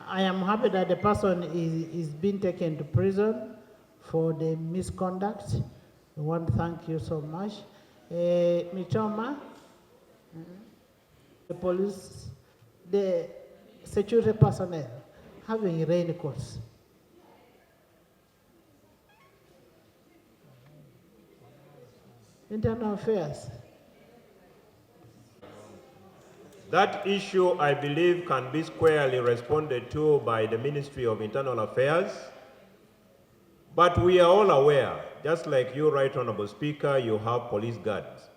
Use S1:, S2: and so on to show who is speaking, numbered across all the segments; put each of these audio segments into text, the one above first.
S1: I am happy that the person is being taken to prison for the misconduct. I want to thank you so much. Mitoma, the police, the security personnel having raincoats. Internal affairs.
S2: That issue, I believe, can be squarely responded to by the Ministry of Internal Affairs. But we are all aware, just like you, Right Honorable Speaker, you have police guards.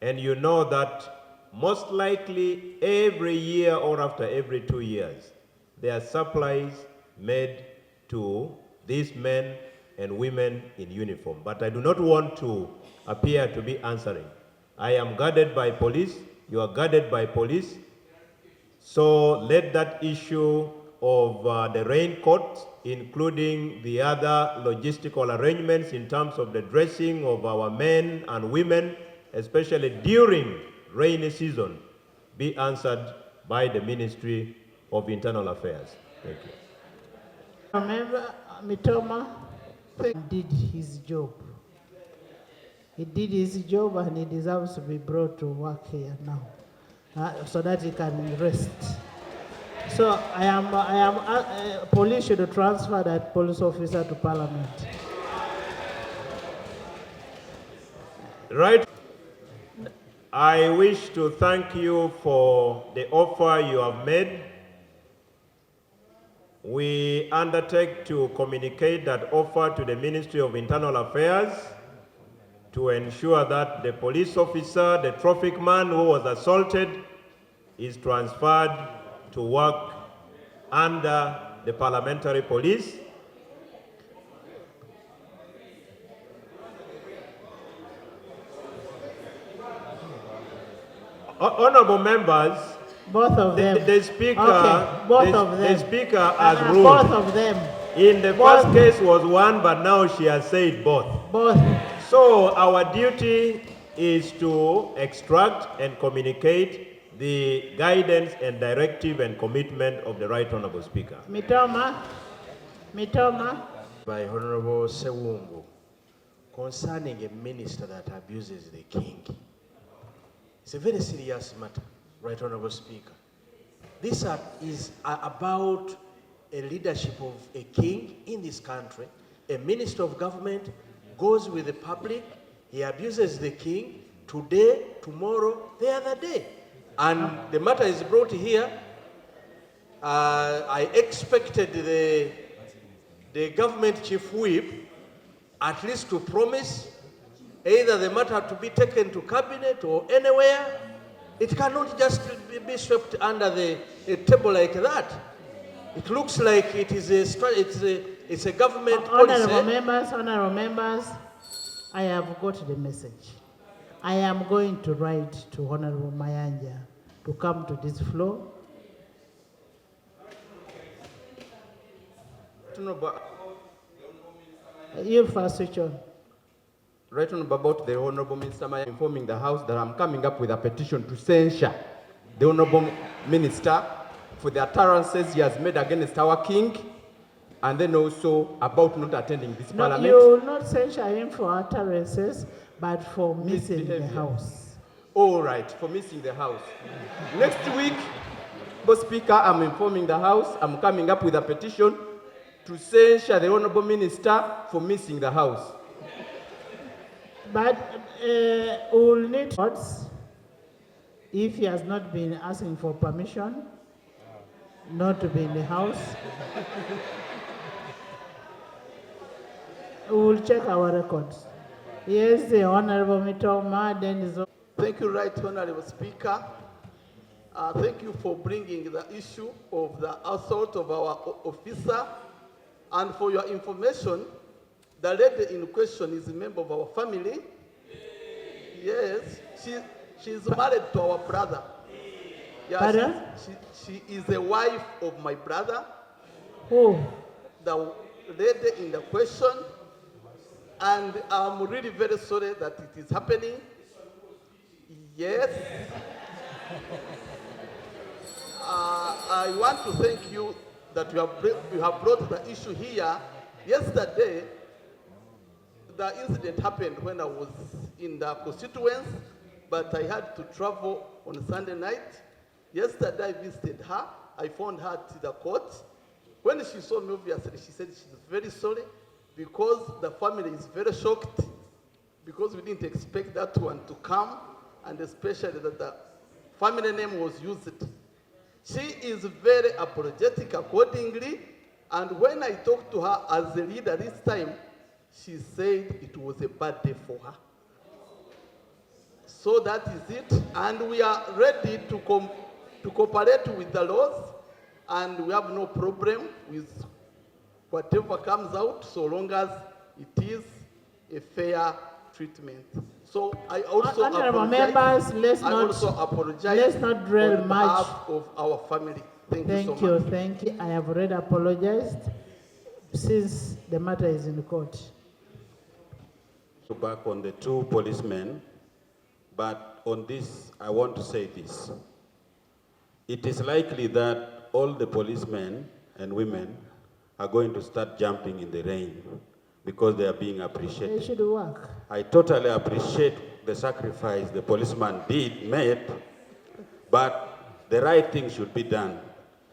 S2: And you know that most likely every year or after every 2 years, there are supplies made to these men and women in uniform. But I do not want to appear to be answering. I am guarded by police, you are guarded by police, so let that issue of the raincoat, including the other logistical arrangements in terms of the dressing of our men and women, especially during rainy season, be answered by the Ministry of Internal Affairs. Thank you.
S1: Remember, Mitoma did his job. He did his job and he deserves to be brought to work here now, so that he can rest. So police should transfer that police officer to Parliament.
S2: Right. I wish to thank you for the offer you have made. We undertake to communicate that offer to the Ministry of Internal Affairs to ensure that the police officer, the traffic man who was assaulted, is transferred to work under the parliamentary police. Honorable members,
S1: both of them.
S2: The speaker,
S1: okay, both of them.
S2: The speaker has ruled.
S1: Both of them.
S2: In the first case was one, but now she has said both.
S1: Both.
S2: So our duty is to extract and communicate the guidance and directive and commitment of the Right Honorable Speaker.
S1: Mitoma.
S3: By Honorable Sewumbu, concerning a minister that abuses the king. It's a very serious matter, Right Honorable Speaker. This is about a leadership of a king in this country. A minister of government goes with the public, he abuses the king today, tomorrow, the other day. And the matter is brought here. I expected the government chief whip at least to promise either the matter to be taken to cabinet or anywhere. It cannot just be swept under the table like that. It looks like it is it's a government policy.
S1: Honorable members, I have got the message. I am going to write to Honorable Mayanja to come to this floor. You first switch on.
S4: Right on about the Honorable Minister Maya informing the House that I'm coming up with a petition to censure the Honorable Minister for the utterances he has made against our King, and then also about not attending this Parliament.
S1: You will not censure him for utterances, but for missing the House.
S4: All right, for missing the House. Next week, Mr. Speaker, I'm informing the House, I'm coming up with a petition to censure the Honorable Minister for missing the House.
S1: But we'll need words if he has not been asking for permission not to be in the House. We'll check our records. Yes, the Honorable Mitoma, then is.
S5: Thank you, Right Honorable Speaker. Thank you for bringing the issue of the assault of our officer. And for your information, the lady in question is a member of our family. Yes, she's married to our brother. Yeah, she is the wife of my brother.
S1: Who?
S5: The lady in the question. And I'm really very sorry that it is happening. Yes. I want to thank you that we have brought the issue here. Yesterday, the incident happened when I was in the constituents, but I had to travel on Sunday night. Yesterday, I visited her. I found her at the court. When she saw me, obviously, she said she's very sorry because the family is very shocked because we didn't expect that one to come, and especially that the family name was used. She is very apologetic accordingly, and when I talked to her as a leader this time, she said it was a bad day for her. So that is it, and we are ready to cooperate with the laws, and we have no problem with whatever comes out so long as it is a fair treatment. So I also
S1: Honorable
S5: apologize.
S1: members, let's not dwell
S5: on
S1: much.
S5: behalf of our family. Thank you so much.
S1: Thank you. I have already apologized since the matter is in court.
S6: Back on the two policemen, but on this, I want to say this. It is likely that all the policemen and women are going to start jumping in the rain because they are being appreciated.
S1: They should work.
S6: I totally appreciate the sacrifice the policeman made, but the right thing should be done.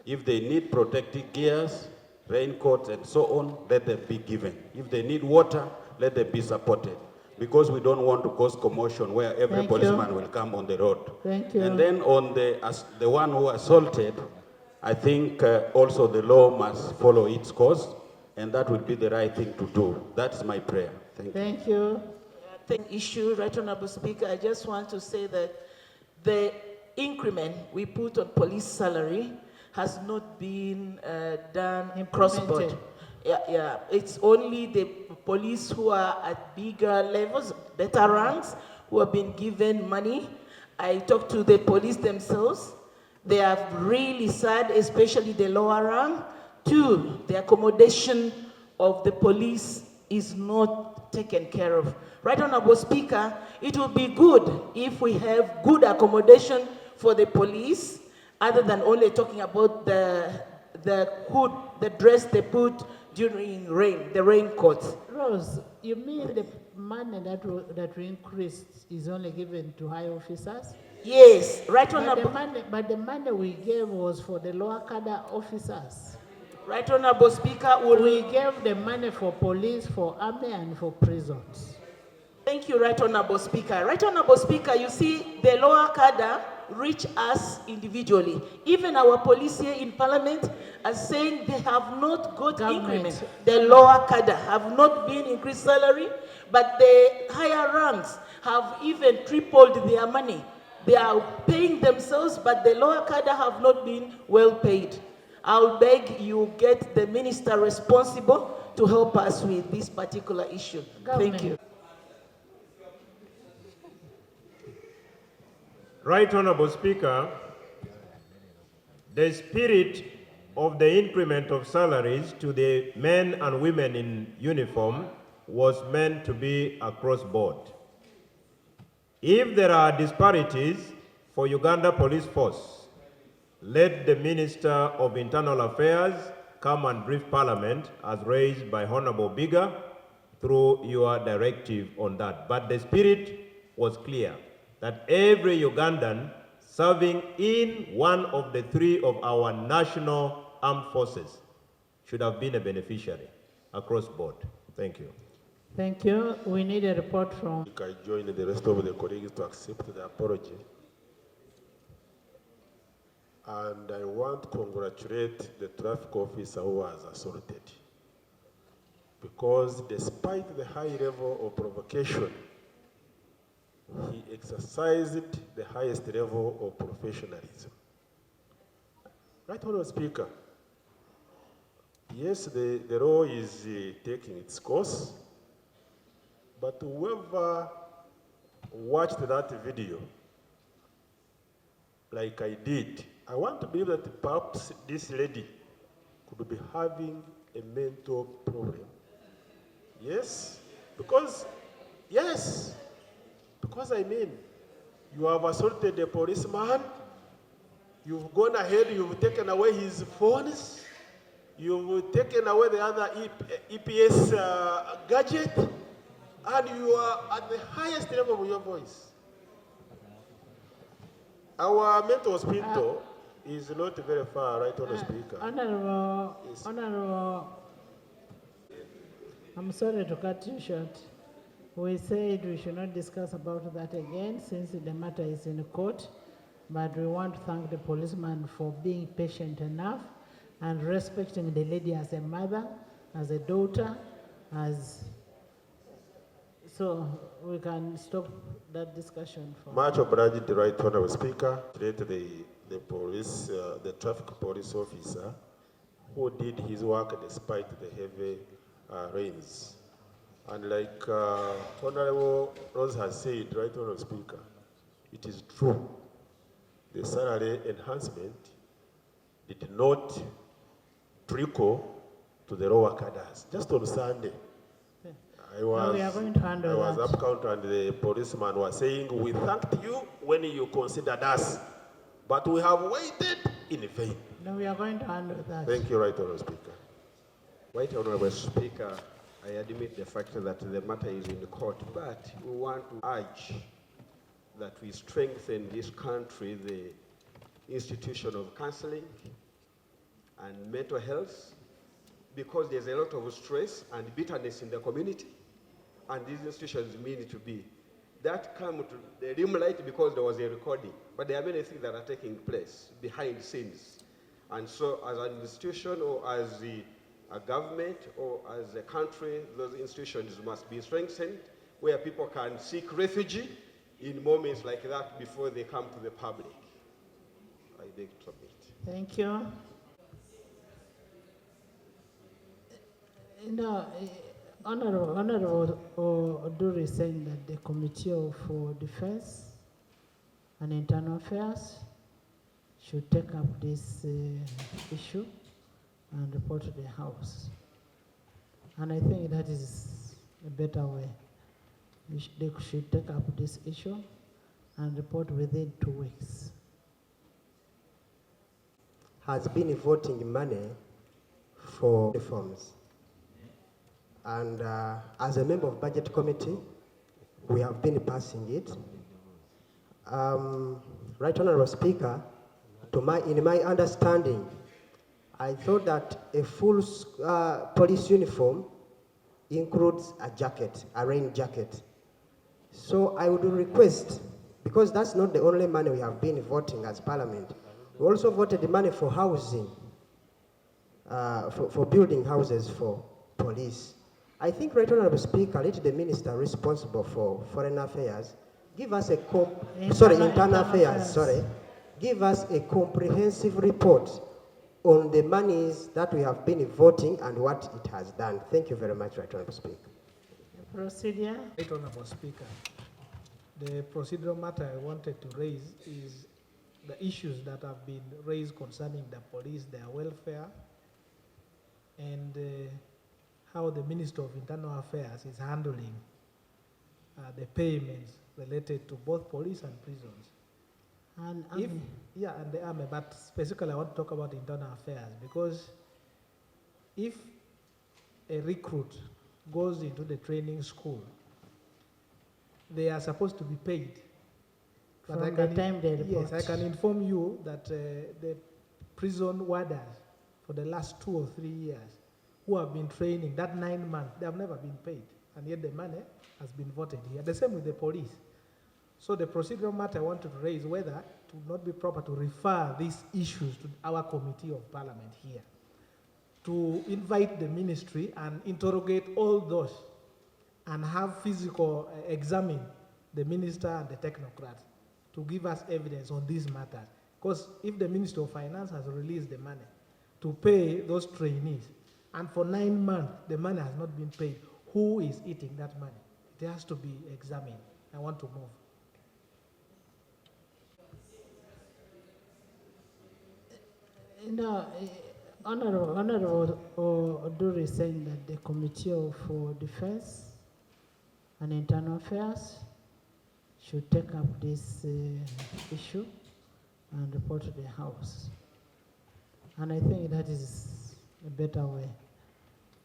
S6: If they need protective gears, raincoats and so on, let them be given. If they need water, let them be supported. Because we don't want to cause commotion where every policeman will come on the road.
S1: Thank you.
S6: And then on the one who assaulted, I think also the law must follow its course, and that would be the right thing to do. That's my prayer. Thank you.
S1: Thank you.
S7: Issue, Right Honorable Speaker, I just want to say that the increment we put on police salary has not been done cross-border. Yeah, it's only the police who are at bigger levels, better ranks, who have been given money. I talked to the police themselves. They are really sad, especially the lower rank. Two, the accommodation of the police is not taken care of. Right, Honorable Speaker, it would be good if we have good accommodation for the police, other than only talking about the hood, the dress they put during rain, the raincoats.
S1: Rose, you mean the money that we increased is only given to high officers?
S7: Yes, Right Honorable.
S1: But the money we gave was for the lower cadre officers.
S7: Right Honorable Speaker,
S1: we gave the money for police, for army, and for prisons.
S7: Thank you, Right Honorable Speaker. Right Honorable Speaker, you see, the lower cadre reach us individually. Even our police here in Parliament are saying they have not got increment. The lower cadre have not been increased salary, but the higher ranks have even tripled their money. They are paying themselves, but the lower cadre have not been well paid. I'll beg you get the minister responsible to help us with this particular issue. Thank you.
S2: Right Honorable Speaker, the spirit of the increment of salaries to the men and women in uniform was meant to be across board. If there are disparities for Uganda Police Force, let the Minister of Internal Affairs come and brief Parliament as raised by Honorable Biga through your directive on that. But the spirit was clear that every Ugandan serving in one of the three of our national armed forces should have been a beneficiary across board. Thank you.
S1: Thank you. We need a report from...
S8: I join the rest of the colleagues to accept the apology. And I want to congratulate the traffic officer who was assaulted. Because despite the high level of provocation, he exercised the highest level of professionalism. Right, Honorable Speaker, yes, the law is taking its course, but whoever watched that video, like I did, I want to believe that perhaps this lady could be having a mental problem. Yes, because I mean, you have assaulted a policeman, you've gone ahead, you've taken away his phones, You've taken away the other EPS gadget, and you are at the highest level of your voice. Our mentor Spinto is not very far, right, on the speaker.
S1: Honorable,
S8: Yes.
S1: Honorable, I'm sorry to cut you short. We said we should not discuss about that again since the matter is in court, but we want to thank the policeman for being patient enough and respecting the lady as a mother, as a daughter, as... So we can stop that discussion for...
S8: Much obliged, right, Honorable Speaker. The police, the traffic police officer who did his work despite the heavy rains. And like Honorable Rose has said, right, Honorable Speaker, it is true. The salary enhancement did not trickle to the lower cadres. Just on Sunday, I was up counter and the policeman was saying, we thanked you when you considered us, but we have waited in vain.
S1: No, we are going to handle that.
S8: Thank you, Right Honorable Speaker.
S4: Right Honorable Speaker, I admit the fact that the matter is in court, but we want to urge that we strengthen this country, the institution of counseling and mental health, because there's a lot of stress and bitterness in the community, and these institutions mean to be. That come to the limelight because there was a recording, but there are many things that are taking place behind the scenes. And so as an institution or as a government or as a country, those institutions must be strengthened where people can seek refuge in moments like that before they come to the public. I beg to submit.
S1: Thank you. No, Honorable Oduri is saying that the Committee of Defense and Internal Affairs should take up this issue and report to the House. And I think that is a better way. They should take up this issue and report within 2 weeks.
S9: Has been voting money for reforms. And as a member of Budget Committee, we have been passing it. Right Honorable Speaker, in my understanding, I thought that a full police uniform includes a jacket, a rain jacket. So I would request, because that's not the only money we have been voting as Parliament, we also voted the money for housing, for building houses for police. I think, Right Honorable Speaker, let the minister responsible for foreign affairs give us a internal affairs, give us a comprehensive report on the monies that we have been voting and what it has done. Thank you very much, Right Honorable Speaker.
S1: Procedure.
S10: Right Honorable Speaker, the procedural matter I wanted to raise is the issues that have been raised concerning the police, their welfare, and how the Minister of Internal Affairs is handling the payments related to both police and prisons.
S1: And
S10: and the army, but specifically I want to talk about internal affairs, because if a recruit goes into the training school, they are supposed to be paid.
S1: But from the time they report.
S10: Yes, I can inform you that the prison warders for the last 2 or 3 years who have been training, that 9 months, they have never been paid. And yet the money has been voted here. The same with the police. So the procedural matter I wanted to raise whether it would not be proper to refer these issues to our committee of Parliament here, to invite the ministry and interrogate all those and have physical examine the minister and the technocrats to give us evidence on these matters. Because if the Minister of Finance has released the money to pay those trainees, and for 9 months the money has not been paid, who is eating that money? It has to be examined. I want to move.
S1: No, Honorable Oduri is saying that the Committee of Defense and Internal Affairs should take up this issue and report to the House. And I think that is a better way.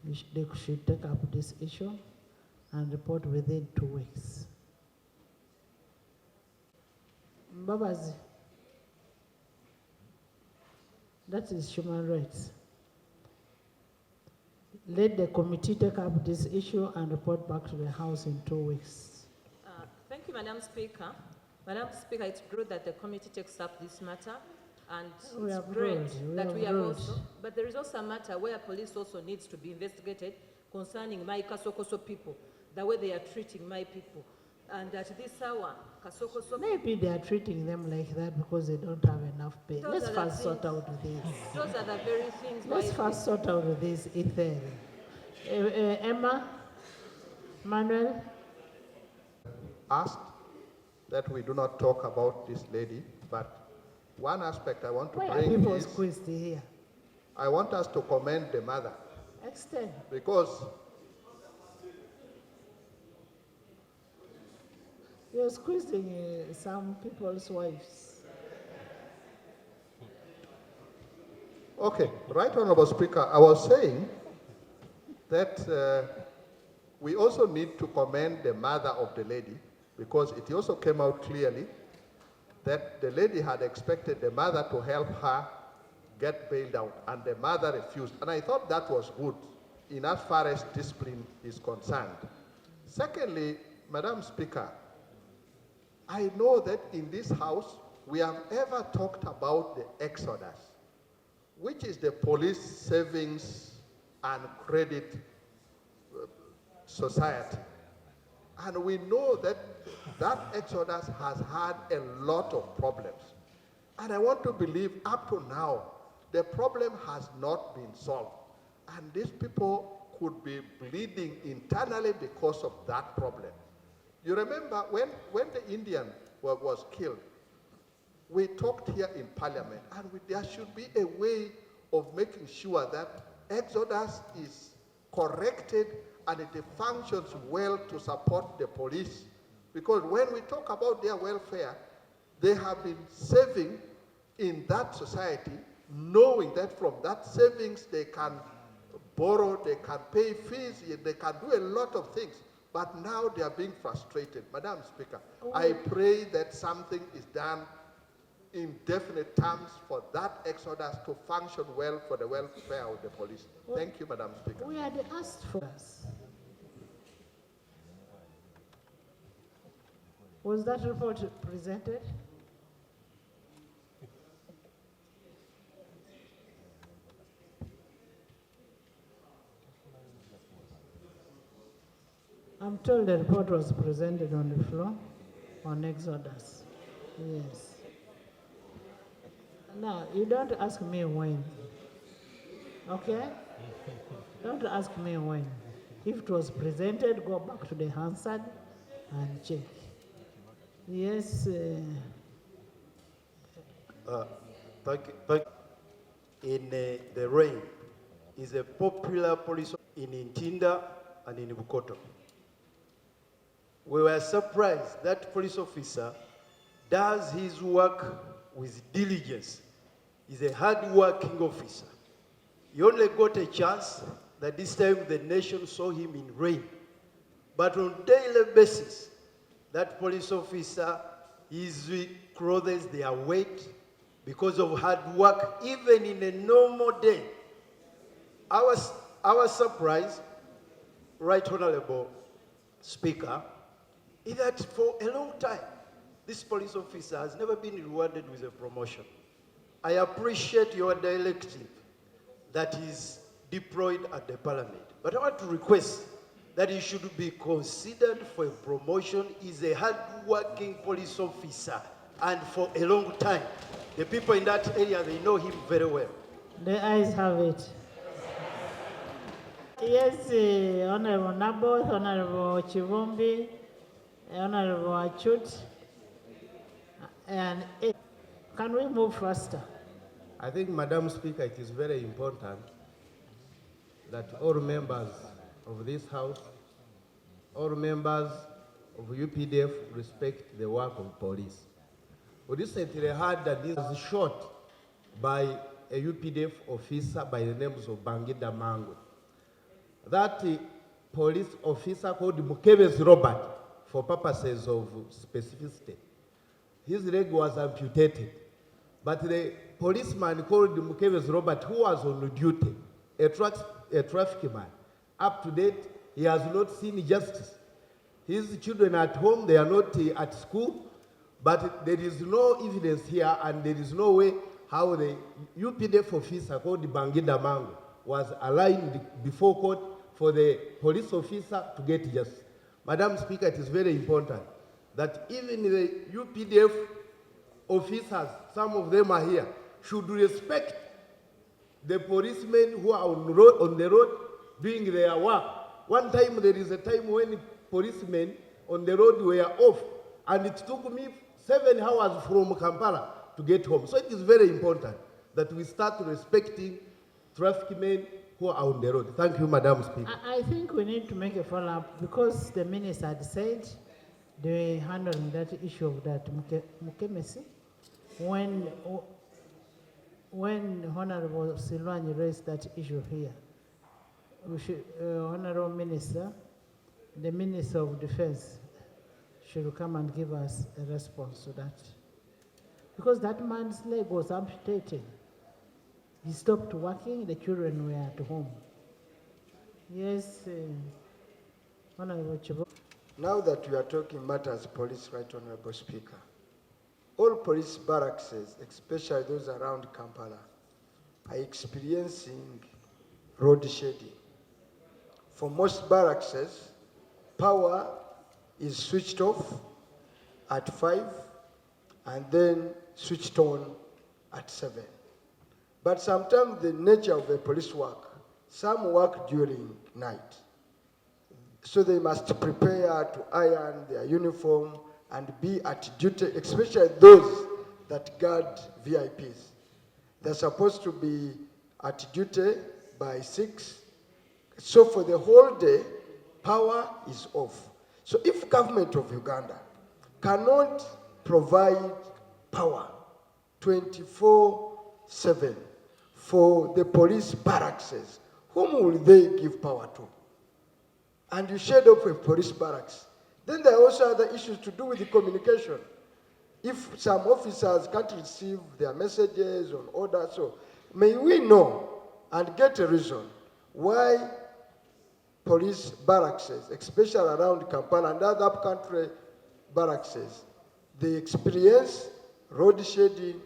S1: They should take up this issue and report within 2 weeks. Babazi, that is human rights. Let the committee take up this issue and report back to the House in 2 weeks.
S11: Thank you, Madam Speaker. Madam Speaker, it's good that the committee takes up this matter, and it's great that we have also, but there is also a matter where police also needs to be investigated concerning my Kasokoso people, the way they are treating my people. And at this hour, Kasokoso...
S1: Maybe they are treating them like that because they don't have enough pay. Let's first sort out this.
S11: Those are the very things...
S1: Let's first sort out this, Ethan. Emma? Manuel?
S12: Asked that we do not talk about this lady, but one aspect I want to bring is...
S1: squeezed here?
S12: I want us to commend the mother.
S1: Extend.
S12: Because...
S1: You're squeezing some people's wives.
S12: Okay, Right Honorable Speaker, I was saying that we also need to commend the mother of the lady, because it also came out clearly that the lady had expected the mother to help her get bailed out, and the mother refused. And I thought that was good in as far as discipline is concerned. Secondly, Madam Speaker, I know that in this House, we have ever talked about the Exodus, which is the police savings and credit society. And we know that that Exodus has had a lot of problems. And I want to believe up to now, the problem has not been solved. And these people could be bleeding internally because of that problem. You remember when the Indian was killed, we talked here in Parliament, and there should be a way of making sure that Exodus is corrected and it functions well to support the police. Because when we talk about their welfare, they have been saving in that society, knowing that from that savings they can borrow, they can pay fees, they can do a lot of things. But now they are being frustrated. Madam Speaker, I pray that something is done in definite terms for that Exodus to function well for the welfare of the police. Thank you, Madam Speaker.
S1: We had asked for us. Was that report presented? I'm told the report was presented on the floor on Exodus. Yes. Now, you don't ask me when. Okay? Don't ask me when. If it was presented, go back to the Hansard and check. Yes.
S3: Thank you. In the rain is a popular police in Ntinda and in Bukoto. We were surprised that police officer does his work with diligence. He's a hard-working officer. He only got a chance that this time the nation saw him in rain. But on a daily basis, that police officer, his clothes, they are wet because of hard work, even in a normal day. Our surprise, Right Honorable Speaker, is that for a long time, this police officer has never been rewarded with a promotion. I appreciate your directive that is deployed at the Parliament, but I want to request that he should be considered for a promotion. He's a hard-working police officer, and for a long time. The people in that area, they know him very well.
S1: The ayes have it. Yes, Honorable Naboth, Honorable Chivumbi, Honorable Achut, and can we move faster?
S13: I think, Madam Speaker, it is very important that all members of this House, all members of UPDF respect the work of police. We recently heard that this was shot by a UPDF officer by the name of Bangida Mango. That police officer called Mukebe's Robert, for purposes of specificity, his leg was amputated. But the policeman called Mukebe's Robert, who was on duty, a traffic man, up to date, he has not seen justice. His children at home, they are not at school, but there is no evidence here, and there is no way how the UPDF officer called Bangida Mango was aligned before court for the police officer to get justice. Madam Speaker, it is very important that even the UPDF officers, some of them are here, should respect the policemen who are on the road doing their work. One time, there is a time when policemen on the road were off, and it took me 7 hours from Kampala to get home. So it is very important that we start respecting traffic men who are on the road. Thank you, Madam Speaker.
S1: I think we need to make a follow-up because the minister had said they were handling that issue of that Mukemesi. When Honorable Silvani raised that issue here, we should, Honorable Minister, the Minister of Defense should come and give us a response to that. Because that man's leg was amputated. He stopped working, the children were at home. Yes, Honorable Chibo.
S14: Now that we are talking matters police, Right Honorable Speaker, all police barracks, especially those around Kampala, are experiencing road shedding. For most barracks, power is switched off at 5 and then switched on at 7. But sometimes the nature of the police work, some work during night. So they must prepare to iron their uniform and be at duty, especially those that guard VIPs. They're supposed to be at duty by 6. So for the whole day, power is off. So if government of Uganda cannot provide power 24/7 for the police barracks, whom will they give power to? And you shed off a police barracks. Then there are also other issues to do with the communication. If some officers can't receive their messages on order, so may we know and get a reason why police barracks, especially around Kampala and other upcountry barracks, they experience road shedding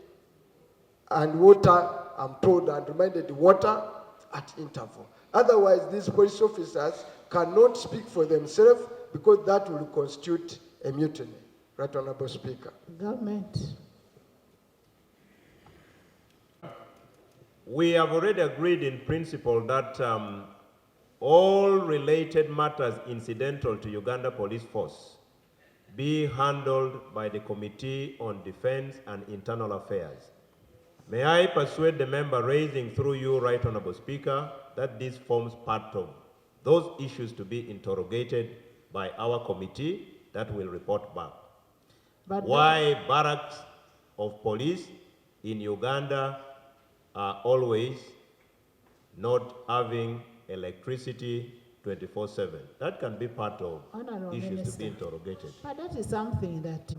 S14: and water, I'm told and reminded, water at interval. Otherwise, these police officers cannot speak for themselves because that will constitute a mutiny. Right Honorable Speaker.
S1: Government.
S2: We have already agreed in principle that all related matters incidental to Uganda Police Force be handled by the Committee on Defense and Internal Affairs. May I persuade the member raising through you, Right Honorable Speaker, that this forms part of those issues to be interrogated by our committee that will report back.
S1: But
S2: why barracks of police in Uganda are always not having electricity 24/7. That can be part of
S1: Honorable
S2: issues
S1: Minister,
S2: to be interrogated.
S1: But that is something that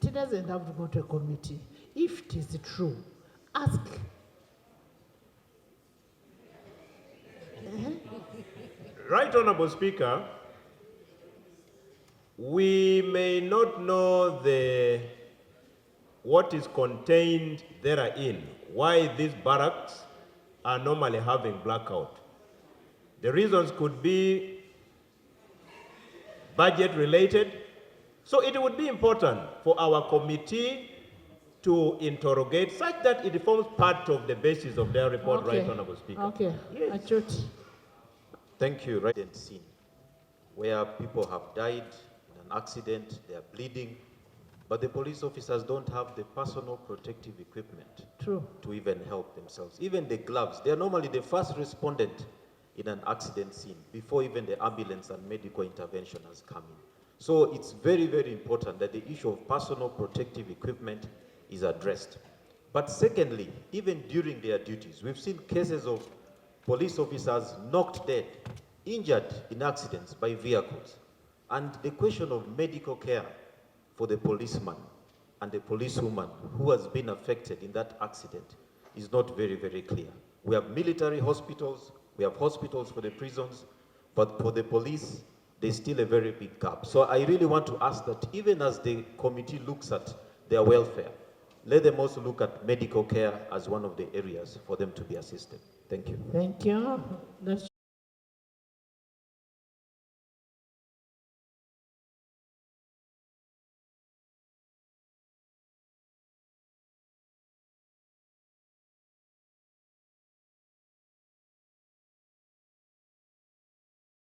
S1: it doesn't have to go to a committee. If it is true, ask.
S2: Right Honorable Speaker, we may not know what is contained therein, why these barracks are normally having blackout. The reasons could be budget related. So it would be important for our committee to interrogate such that it forms part of the basis of their report,
S1: Okay.
S2: Right Honorable Speaker.
S1: Okay,
S2: Yes.
S1: Achut.
S15: Thank you. Right and scene where people have died in an accident, they are bleeding, but the police officers don't have the personal protective equipment
S1: True.
S15: to even help themselves. Even the gloves, they are normally the first respondent in an accident scene before even the ambulance and medical intervention has come in. So it's very, very important that the issue of personal protective equipment is addressed. But secondly, even during their duties, we've seen cases of police officers knocked dead, injured in accidents by vehicles. And the question of medical care for the policeman and the policewoman who has been affected in that accident is not very, very clear. We have military hospitals, we have hospitals for the prisons, but for the police, there's still a very big gap. So I really want to ask that even as the committee looks at their welfare, let them also look at medical care as one of the areas for them to be assisted. Thank you.
S1: Thank you. That's